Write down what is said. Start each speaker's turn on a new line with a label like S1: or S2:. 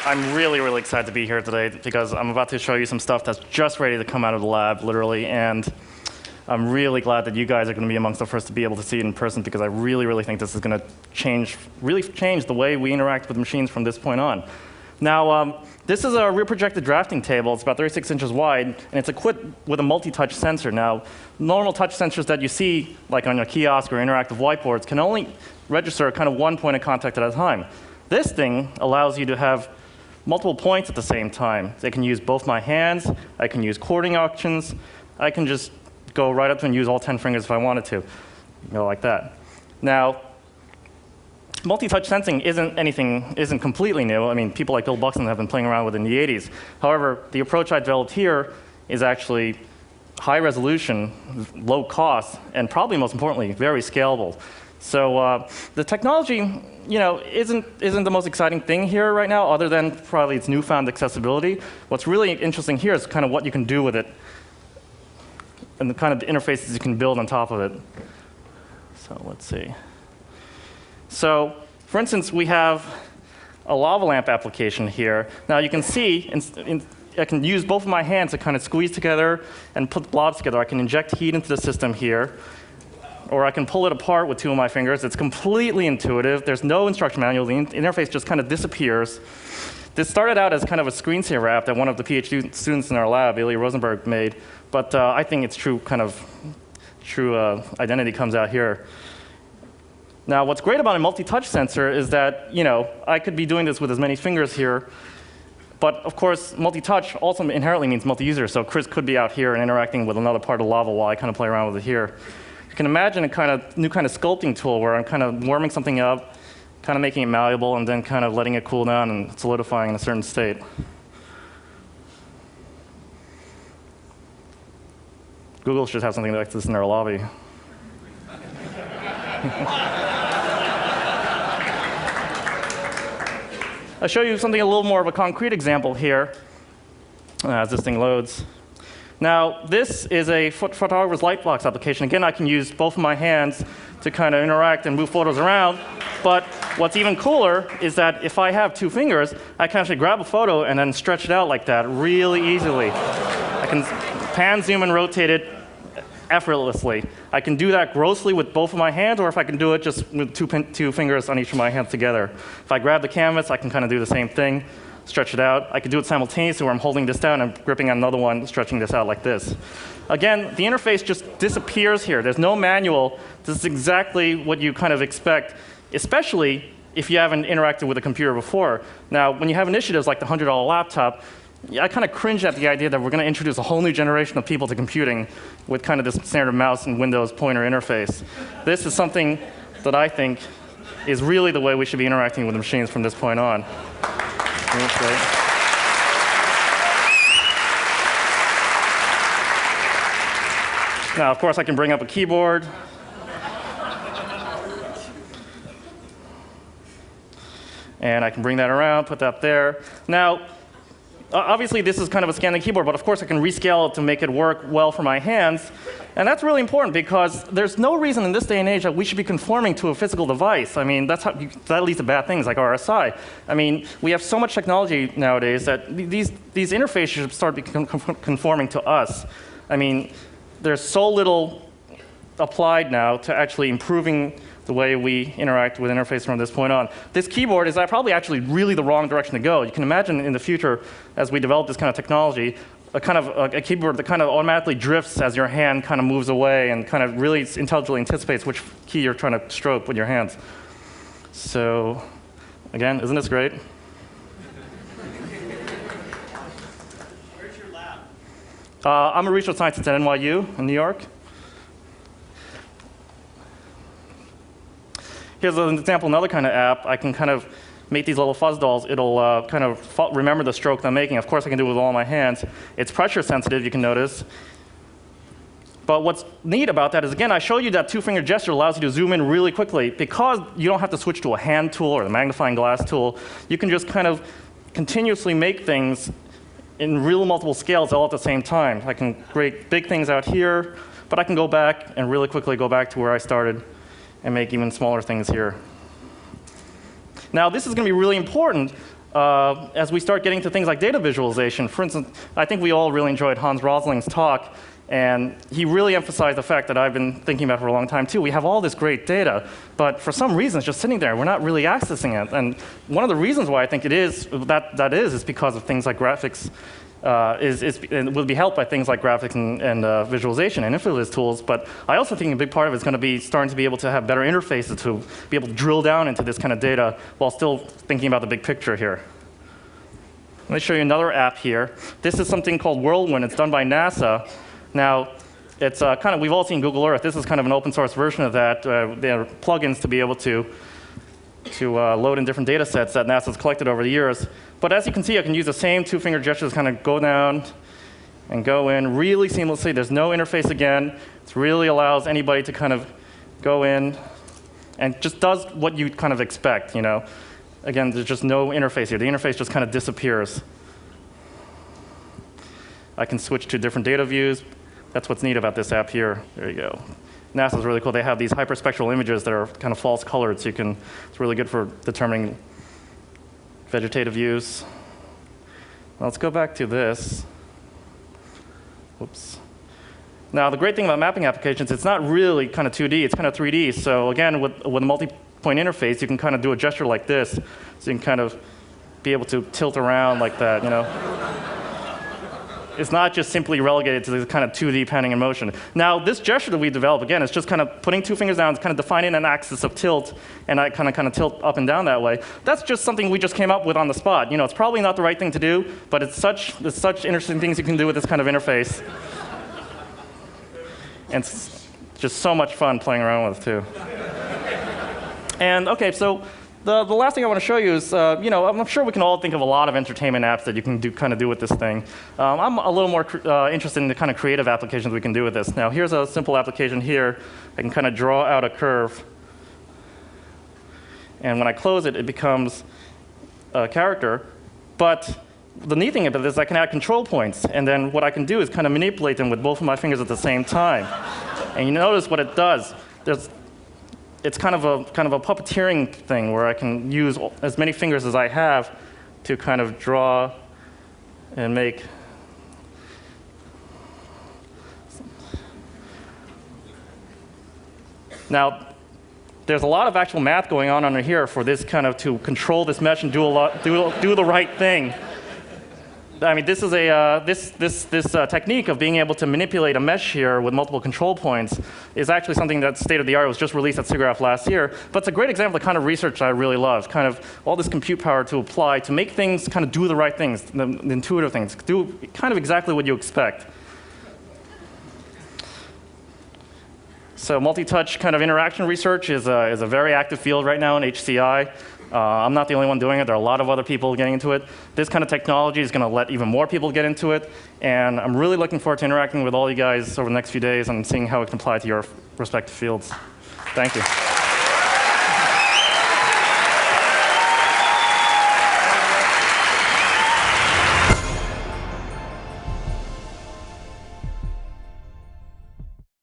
S1: I'm really, really excited to be here today because I'm about to show you some stuff that's just ready to come out of the lab, literally. And I'm really glad that you guys are going to be amongst the first to be able to see it in person because I really, really think this is going to really change the way we interact with machines from this point on. Now, this is a rear projected drafting table. It's about 36 inches wide, and it's equipped with a multi-touch sensor. Now, normal touch sensors that you see, like on your kiosk or interactive whiteboards, can only register kind of one point of contact at a time. This thing allows you to have multiple points at the same time. I can use both my hands. I can use chording options. I can just go right up and use all 10 fingers if I wanted to. Go like that. Now, multi-touch sensing isn't completely new. I mean, people like Bill Buxton have been playing around with it in the 80s. However, the approach I developed here is actually high resolution, low cost, and probably most importantly, very scalable. So the technology, isn't the most exciting thing here right now, other than probably its newfound accessibility. What's really interesting here is kind of what you can do with it, and the kind of interfaces you can build on top of it. So let's see. So, for instance, we have a lava lamp application here. Now you can see, I can use both of my hands to kind of squeeze together and put blobs together. I can inject heat into the system here, or I can pull it apart with two of my fingers. It's completely intuitive. There's no instruction manual. The interface just kind of disappears. This started out as kind of a screensaver app that one of the PhD students in our lab, Ilya Rosenberg, made. But I think its true identity comes out here. Now, what's great about a multi-touch sensor is that I could be doing this with as many fingers here. But of course, multi-touch also inherently means multi-user. So Chris could be out here and interacting with another part of lava while I kind of play around with it here. You can imagine a new kind of sculpting tool where I'm kind of warming something up, kind of making it malleable, and then kind of letting it cool down and solidifying in a certain state. Google should have something like this in their lobby. I'll show you something a little more of a concrete example here as this thing loads. Now, this is a photographer's light box application. Again, I can use both of my hands to kind of interact and move photos around. But what's even cooler is that if I have two fingers, I can actually grab a photo and then stretch it out like that really easily. I can pan, zoom, and rotate it effortlessly. I can do that grossly with both of my hands, or if I can do it just with two fingers on each of my hands together. If I grab the canvas, I can kind of do the same thing. Stretch it out. I can do it simultaneously where I'm holding this down and gripping on another one, stretching this out like this. Again, the interface just disappears here. There's no manual. This is exactly what you kind of expect, especially if you haven't interacted with a computer before. Now, when you have initiatives like the $100 laptop, I kind of cringe at the idea that we're going to introduce a whole new generation of people to computing with kind of this standard mouse and Windows pointer interface. This is something that I think is really the way we should be interacting with machines from this point on. That's great. Now, of course, I can bring up a keyboard. And I can bring that around, put that there. Now, obviously, this is kind of a scanning keyboard, but of course, I can rescale it to make it work well for my hands. And that's really important because there's no reason in this day and age that we should be conforming to a physical device. I mean, that leads to bad things like RSI. I mean, we have so much technology nowadays that these interfaces should start conforming to us. I mean, there's so little applied now to actually improving the way we interact with interface from this point on. This keyboard is probably actually really the wrong direction to go. You can imagine in the future, as we develop this kind of technology, a keyboard that kind of automatically drifts as your hand kind of moves away and kind of really intelligently anticipates which key you're trying to stroke with your hands. So, again, isn't this great?
S2: Where's your lab?
S1: I'm a research scientist at NYU in New York. Here's an example, another kind of app. I can kind of make these little fuzz dolls. It'll kind of remember the stroke I'm making. Of course, I can do it with all my hands. It's pressure sensitive, you can notice. But what's neat about that is, again, I show you that two-finger gesture allows you to zoom in really quickly. Because you don't have to switch to a hand tool or the magnifying glass tool, you can just kind of continuously make things in real multiple scales all at the same time. I can create big things out here, but I can go back and really quickly go back to where I started and make even smaller things here. Now, this is going to be really important as we start getting to things like data visualization. For instance, I think we all really enjoyed Hans Rosling's talk, and he really emphasized the fact that I've been thinking about for a long time too. We have all this great data, but for some reason it's just sitting there. We're not really accessing it. And one of the reasons why I think it is is because of things like graphics. It will be helped by things like graphics and visualization and influence tools. But I also think a big part of it is going to be starting to be able to have better interfaces to be able to drill down into this kind of data while still thinking about the big picture here. Let me show you another app here. This is something called Whirlwind. It's done by NASA. Now, it's we've all seen Google Earth. This is kind of an open source version of that. There are plugins to be able to load in different data sets that NASA's collected over the years. But as you can see, I can use the same two-finger gestures to kind of go down and go in really seamlessly. There's no interface again. It really allows anybody to kind of go in and just does what you kind of expect, you know. Again, there's just no interface here. The interface just kind of disappears. I can switch to different data views. That's what's neat about this app here. There you go. NASA's really cool. They have these hyperspectral images that are kind of false colored, so it's really good for determining vegetative views. Now let's go back to this. Oops. Now the great thing about mapping applications, it's not really kind of 2D, it's kind of 3D. So again, with a multi-point interface, you can kind of do a gesture like this. So you can kind of be able to tilt around like that, you know. It's not just simply relegated to this kind of 2D panning in motion. Now, this gesture that we developed, again, is just kind of putting two fingers down, kind of defining an axis of tilt, and I kind of tilt up and down that way. That's just something we just came up with on the spot. You know, it's probably not the right thing to do, but it's such interesting things you can do with this kind of interface. And it's just so much fun playing around with, too. And OK, so the last thing I want to show you is, you know, I'm sure we can all think of a lot of entertainment apps that you can kind of do with this thing. I'm a little more interested in the kind of creative applications we can do with this. Now, here's a simple application here. I can kind of draw out a curve. And when I close it, it becomes a character. But the neat thing about this is I can add control points. And then what I can do is kind of manipulate them with both of my fingers at the same time. And you notice what it does. It's kind of a puppeteering thing where I can use as many fingers as I have to kind of draw and make. Now, there's a lot of actual math going on under here for this kind of to control this mesh and do the right thing. I mean, this is this technique of being able to manipulate a mesh here with multiple control points is actually something that's state of the art. It was just released at SIGGRAPH last year. But it's a great example of the kind of research I really love. Kind of all this compute power to apply to make things kind of do the right things, the intuitive things, do kind of exactly what you expect. So multi-touch kind of interaction research is a very active field right now in HCI. I'm not the only one doing it. There are a lot of other people getting into it. This kind of technology is going to let even more people get into it. And I'm really looking forward to interacting with all you guys over the next few days and seeing how it can apply to your respective fields. Thank you.